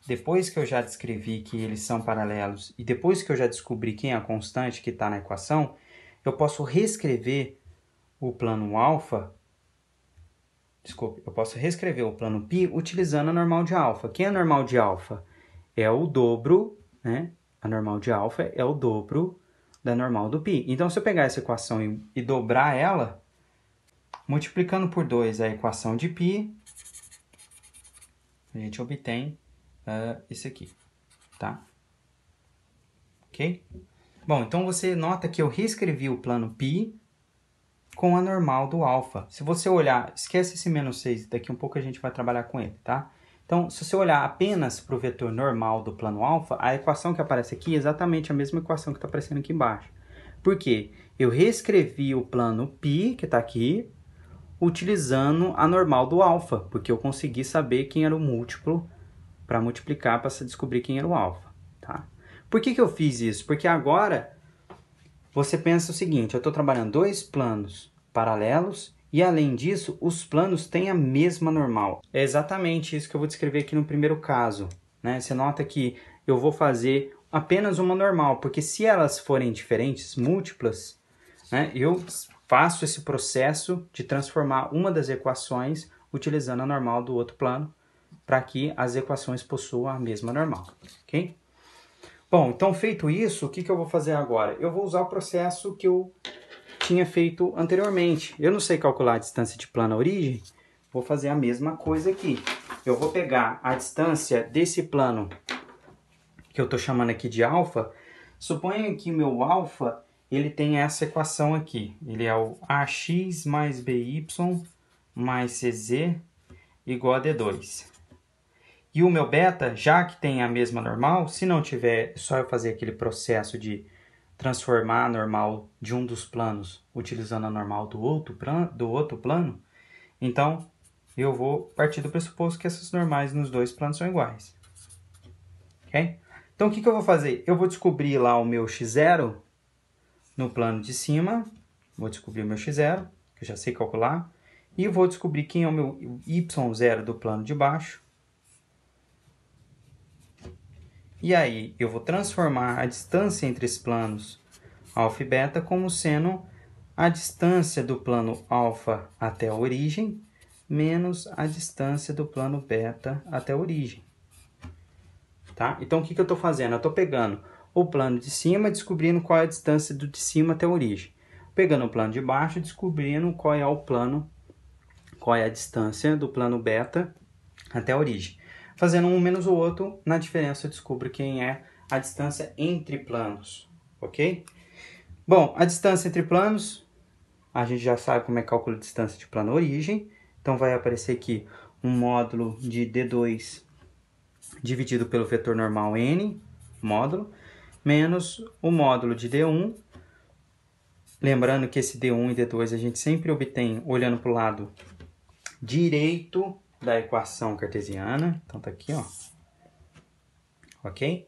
depois que eu já descrevi que eles são paralelos e depois que eu já descobri quem é a constante que está na equação, eu posso reescrever o plano alfa. Desculpe, eu posso reescrever o plano π utilizando a normal de alfa. Quem é a normal de alfa? É o dobro, né? A normal de alfa é o dobro da normal do π. Então, se eu pegar essa equação e dobrar ela, multiplicando por 2 a equação de π, a gente obtém isso aqui, tá? Ok? Bom, então você nota que eu reescrevi o plano π com a normal do alfa. Se você olhar, esquece esse menos 6, daqui um pouco a gente vai trabalhar com ele, tá? Então, se você olhar apenas para o vetor normal do plano alfa, a equação que aparece aqui é exatamente a mesma equação que está aparecendo aqui embaixo. Por quê? Eu reescrevi o plano π, que está aqui, utilizando a normal do alfa, porque eu consegui saber quem era o múltiplo para multiplicar para descobrir quem era o alfa, tá? Por que eu fiz isso? Porque agora você pensa o seguinte, eu estou trabalhando dois planos paralelos e, além disso, os planos têm a mesma normal. É exatamente isso que eu vou descrever aqui no primeiro caso, né? Você nota que eu vou fazer apenas uma normal, porque se elas forem diferentes, múltiplas, né, eu faço esse processo de transformar uma das equações utilizando a normal do outro plano, para que as equações possuam a mesma normal, ok? Bom, então feito isso, o que eu vou fazer agora? Eu vou usar o processo que eu tinha feito anteriormente. Eu não sei calcular a distância de plano à origem, vou fazer a mesma coisa aqui. Eu vou pegar a distância desse plano, que eu estou chamando aqui de alfa. Suponha que meu alfa, ele tem essa equação aqui. Ele é o ax mais by mais cz igual a d2. E o meu beta, já que tem a mesma normal, se não tiver, é só eu fazer aquele processo de transformar a normal de um dos planos utilizando a normal do outro plano, então eu vou partir do pressuposto que essas normais nos dois planos são iguais. Ok? Então o que eu vou fazer? Eu vou descobrir lá o meu x0 no plano de cima, vou descobrir o meu x0, que eu já sei calcular, e vou descobrir quem é o meu y0 do plano de baixo. E aí, eu vou transformar a distância entre esses planos alfa e beta como sendo a distância do plano alfa até a origem menos a distância do plano beta até a origem. Tá? Então, o que eu estou fazendo? Eu estou pegando o plano de cima, descobrindo qual é a distância do de cima até a origem. Pegando o plano de baixo, descobrindo qual é a distância do plano beta até a origem. Fazendo um menos o outro, na diferença eu descubro quem é a distância entre planos, ok? Bom, a distância entre planos, a gente já sabe como é que calcula a distância de plano origem. Então vai aparecer aqui um módulo de D2 dividido pelo vetor normal n, módulo, menos o módulo de D1. Lembrando que esse D1 e D2 a gente sempre obtém olhando para o lado direito da equação cartesiana. Então tá aqui, ó. Ok?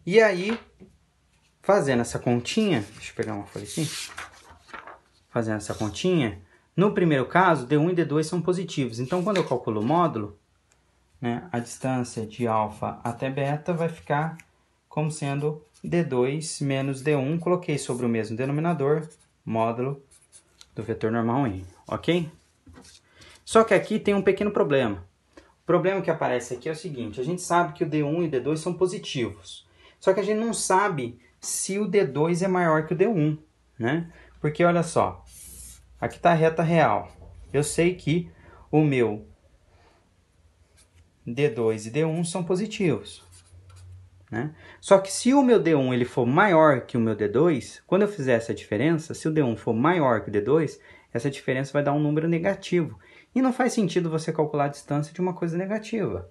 E aí, fazendo essa continha, deixa eu pegar uma folha aqui. Fazendo essa continha, no primeiro caso, D1 e D2 são positivos. Então, quando eu calculo o módulo, né, a distância de alfa até beta vai ficar como sendo D2 menos D1. Coloquei sobre o mesmo denominador, módulo do vetor normal n, ok? Só que aqui tem um pequeno problema. O problema que aparece aqui é o seguinte, a gente sabe que o D1 e o D2 são positivos. Só que a gente não sabe se o D2 é maior que o D1, né? Porque olha só, aqui está a reta real. Eu sei que o meu D2 e D1 são positivos, né? Só que se o meu D1 ele for maior que o meu D2, quando eu fizer essa diferença, se o D1 for maior que o D2, essa diferença vai dar um número negativo. E não faz sentido você calcular a distância de uma coisa negativa.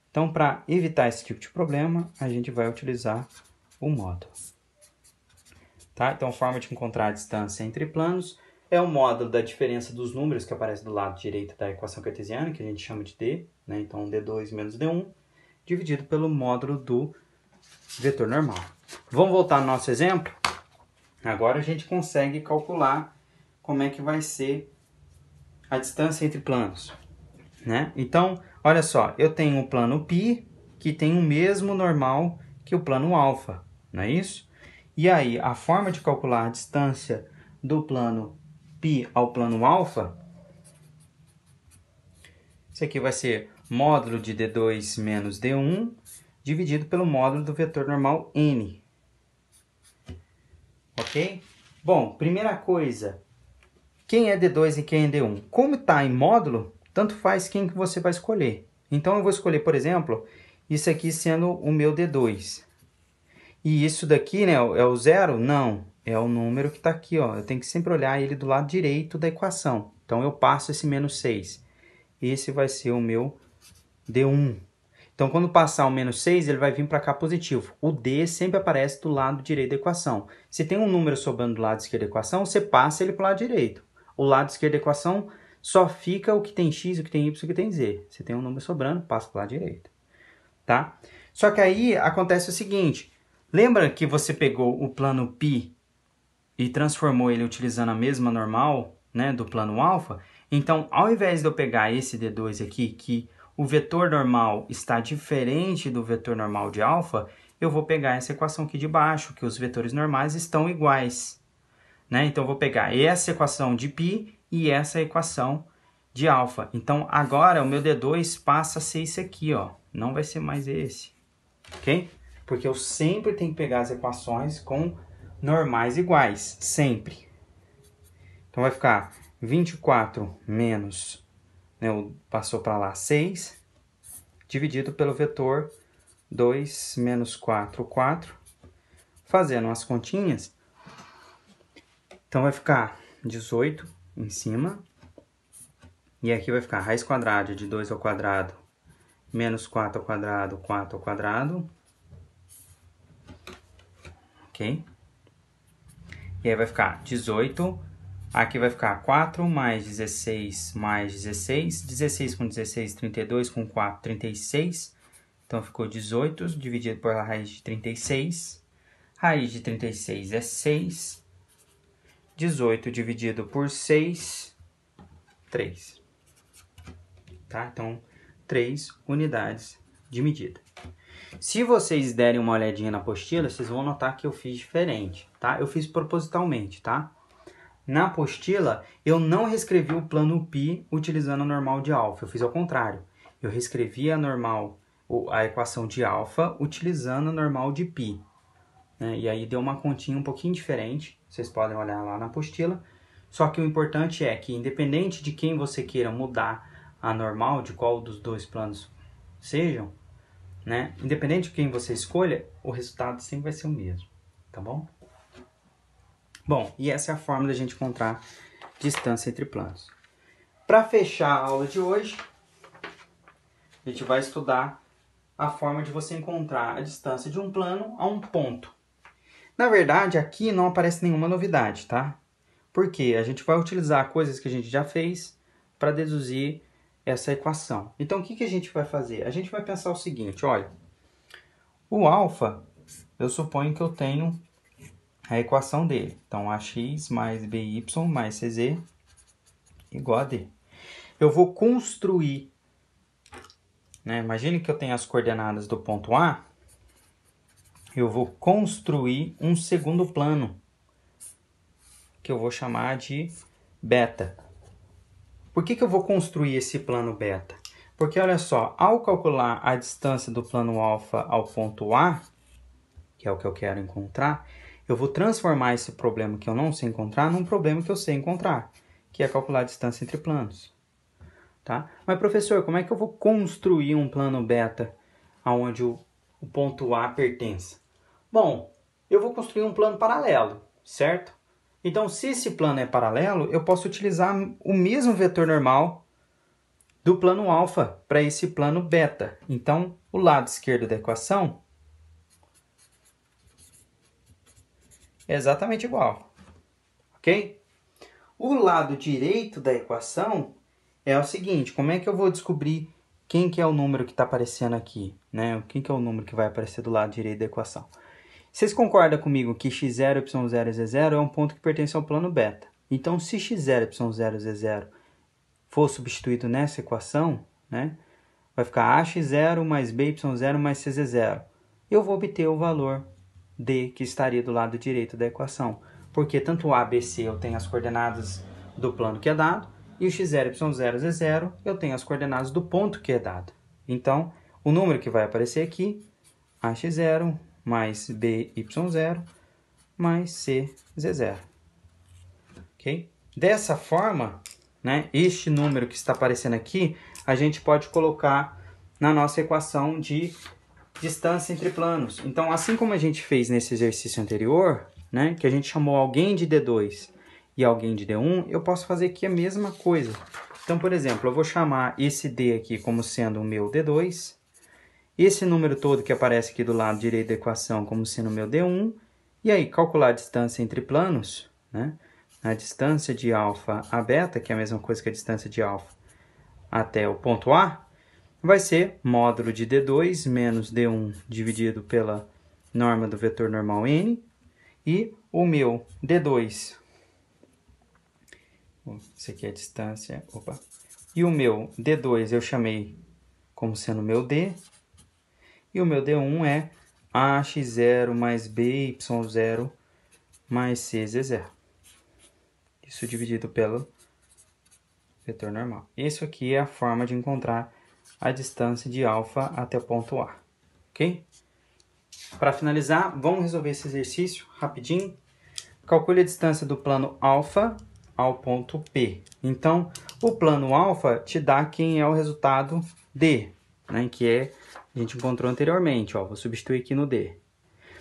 Então, para evitar esse tipo de problema, a gente vai utilizar o módulo. Tá? Então, a forma de encontrar a distância entre planos é o módulo da diferença dos números que aparece do lado direito da equação cartesiana, que a gente chama de D, né? Então, D2 menos D1, dividido pelo módulo do vetor normal. Vamos voltar no nosso exemplo? Agora a gente consegue calcular como é que vai ser a distância entre planos, né? Então, olha só, eu tenho o plano π, que tem o mesmo normal que o plano alfa, não é isso? E aí, a forma de calcular a distância do plano π ao plano alfa, isso aqui vai ser módulo de D2 menos D1, dividido pelo módulo do vetor normal n. Ok? Bom, primeira coisa, quem é D2 e quem é D1? Como está em módulo, tanto faz quem que você vai escolher. Então, eu vou escolher, por exemplo, isso aqui sendo o meu D2. E isso daqui, né, é o zero? Não, é o número que está aqui, ó. Eu tenho que sempre olhar ele do lado direito da equação. Então, eu passo esse menos 6. Esse vai ser o meu D1. Então, quando passar o menos 6, ele vai vir para cá positivo. O D sempre aparece do lado direito da equação. Se tem um número sobrando do lado esquerdo da equação, você passa ele para o lado direito. O lado esquerdo da equação só fica o que tem x, o que tem y, o que tem z. Se tem um número sobrando, passa para o lado direito. Tá? Só que aí acontece o seguinte. Lembra que você pegou o plano π e transformou ele utilizando a mesma normal, né, do plano alfa? Então, ao invés de eu pegar esse D2 aqui, que o vetor normal está diferente do vetor normal de alfa, eu vou pegar essa equação aqui de baixo, que os vetores normais estão iguais. Né? Então, eu vou pegar essa equação de π e essa equação de alfa. Então, agora o meu D2 passa a ser esse aqui, ó. Não vai ser mais esse. Ok? Porque eu sempre tenho que pegar as equações com normais iguais. Sempre. Então, vai ficar 24 menos, né, passou para lá 6, dividido pelo vetor 2 menos 4, 4. Fazendo as continhas, então vai ficar 18 em cima. E aqui vai ficar raiz quadrada de 2 ao quadrado menos 4 ao quadrado, 4 ao quadrado. Ok? E aí vai ficar 18. Aqui vai ficar 4 mais 16 mais 16. 16 com 16, 32 com 4, 36. Então, ficou 18 dividido por raiz de 36. Raiz de 36 é 6. 18 dividido por 6, 3. Tá? Então, 3 unidades de medida. Se vocês derem uma olhadinha na apostila, vocês vão notar que eu fiz diferente, tá? Eu fiz propositalmente, tá? Na apostila, eu não reescrevi o plano π utilizando a normal de alfa. Eu fiz ao contrário. Eu reescrevi a equação de alfa utilizando a normal de π. Né? E aí deu uma continha um pouquinho diferente. Vocês podem olhar lá na apostila. Só que o importante é que, independente de quem você queira mudar a normal, de qual dos dois planos sejam, né? Independente de quem você escolha, o resultado sempre vai ser o mesmo. Tá bom? Bom, e essa é a forma da gente encontrar distância entre planos. Para fechar a aula de hoje, a gente vai estudar a forma de você encontrar a distância de um plano a um ponto. Na verdade, aqui não aparece nenhuma novidade, tá? Porque a gente vai utilizar coisas que a gente já fez para deduzir essa equação. Então, o que a gente vai fazer? A gente vai pensar o seguinte, olha, o alfa, eu suponho que eu tenho a equação dele. Então, ax mais by mais cz igual a d. Eu vou construir, né? Imagine que eu tenho as coordenadas do ponto A, eu vou construir um segundo plano, que eu vou chamar de beta. Por que eu vou construir esse plano beta? Porque, olha só, ao calcular a distância do plano alfa ao ponto A, que é o que eu quero encontrar, eu vou transformar esse problema que eu não sei encontrar num problema que eu sei encontrar, que é calcular a distância entre planos. Tá? Mas, professor, como é que eu vou construir um plano beta onde o ponto A pertence? Bom, eu vou construir um plano paralelo, certo? Então, se esse plano é paralelo, eu posso utilizar o mesmo vetor normal do plano alfa para esse plano beta. Então, o lado esquerdo da equação é exatamente igual, ok? O lado direito da equação é o seguinte, como é que eu vou descobrir quem que é o número que está aparecendo aqui, né? Quem que é o número que vai aparecer do lado direito da equação? Vocês concordam comigo que x0, y0 e z0 é um ponto que pertence ao plano beta. Então, se x0, y0 e z0 for substituído nessa equação, né, vai ficar ax0 mais by0 mais cz0. Eu vou obter o valor d que estaria do lado direito da equação, porque tanto a, b, c eu tenho as coordenadas do plano que é dado, e o x0, y0, z0 eu tenho as coordenadas do ponto que é dado. Então, o número que vai aparecer aqui, ax0 mais by0 mais cz0. Ok? Dessa forma, né, este número que está aparecendo aqui, a gente pode colocar na nossa equação de distância entre planos. Então, assim como a gente fez nesse exercício anterior, né, que a gente chamou alguém de D2 e alguém de D1, eu posso fazer aqui a mesma coisa. Então, por exemplo, eu vou chamar esse D aqui como sendo o meu D2, esse número todo que aparece aqui do lado direito da equação como sendo o meu D1, e aí calcular a distância entre planos, né? A distância de alfa a beta, que é a mesma coisa que a distância de alfa até o ponto A, vai ser módulo de D2 menos D1 dividido pela norma do vetor normal N, e o meu D2, isso aqui é a distância, e o meu D2 eu chamei como sendo meu D, e o meu D1 é AX0 mais BY0 mais CZ0. Isso dividido pelo vetor normal. Isso aqui é a forma de encontrar a distância de alfa até o ponto A. Ok? Para finalizar, vamos resolver esse exercício rapidinho. Calcule a distância do plano alfa ao ponto P. Então, o plano alfa te dá quem é o resultado D, né, que é a gente encontrou anteriormente. Ó, vou substituir aqui no D.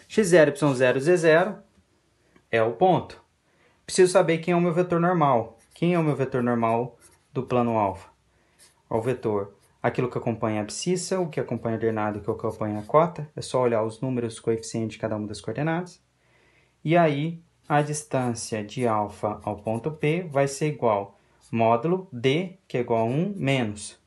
x0, y0, z0 é o ponto. Preciso saber quem é o meu vetor normal. Quem é o meu vetor normal do plano alfa? O vetor, aquilo que acompanha a abscissa, o que acompanha a ordenada e o que acompanha a cota. É só olhar os números, os coeficientes de cada uma das coordenadas. E aí, a distância de alfa ao ponto P vai ser igual módulo D, que é igual a 1, menos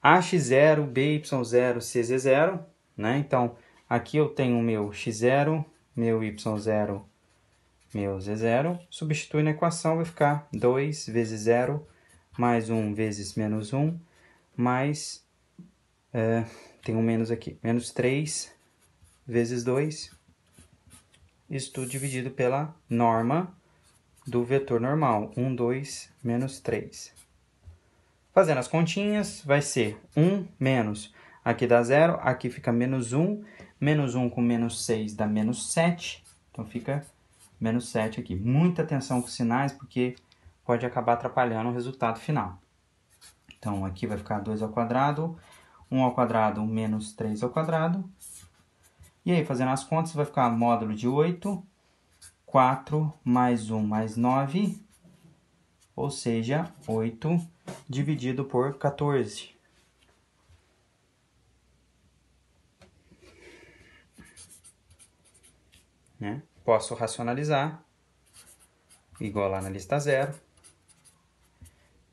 AX0, BY0, CZ0, né? Então, aqui eu tenho o meu x0, meu y0, meu z0. Substitui na equação, vai ficar 2 vezes 0, mais 1 vezes menos 1, mais, tem um menos aqui, menos 3 vezes 2. Isso tudo dividido pela norma do vetor normal, 1, 2, menos 3. Fazendo as continhas, vai ser 1 menos, aqui dá 0, aqui fica menos 1 com menos 6 dá menos 7, então fica menos 7 aqui. Muita atenção com os sinais, porque pode acabar atrapalhando o resultado final. Então, aqui vai ficar 2 ao quadrado, 1 ao quadrado menos 3 ao quadrado. E aí, fazendo as contas, vai ficar módulo de 8, 4 mais 1 mais 9, ou seja, 8 dividido por 14. Né? Posso racionalizar, igual lá na lista 0.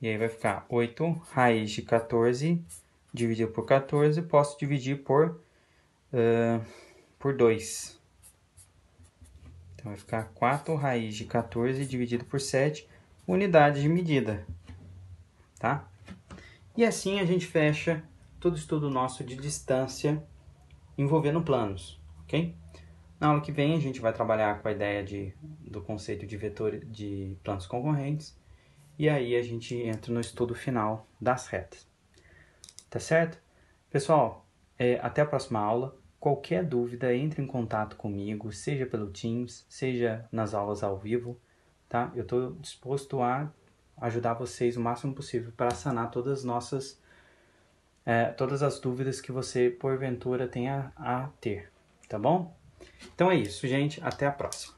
E aí vai ficar 8 raiz de 14 dividido por 14, posso dividir por 2. Então vai ficar 4 raiz de 14 dividido por 7, unidade de medida. Tá? E assim a gente fecha todo o estudo nosso de distância envolvendo planos, ok? Na aula que vem a gente vai trabalhar com a ideia do conceito de vetor de planos concorrentes, e aí a gente entra no estudo final das retas. Tá certo? Pessoal, até a próxima aula. Qualquer dúvida, entre em contato comigo, seja pelo Teams, seja nas aulas ao vivo, tá? Eu estou disposto a ajudar vocês o máximo possível para sanar todas as dúvidas que você, porventura, tenha a ter, tá bom? Então é isso, gente. Até a próxima.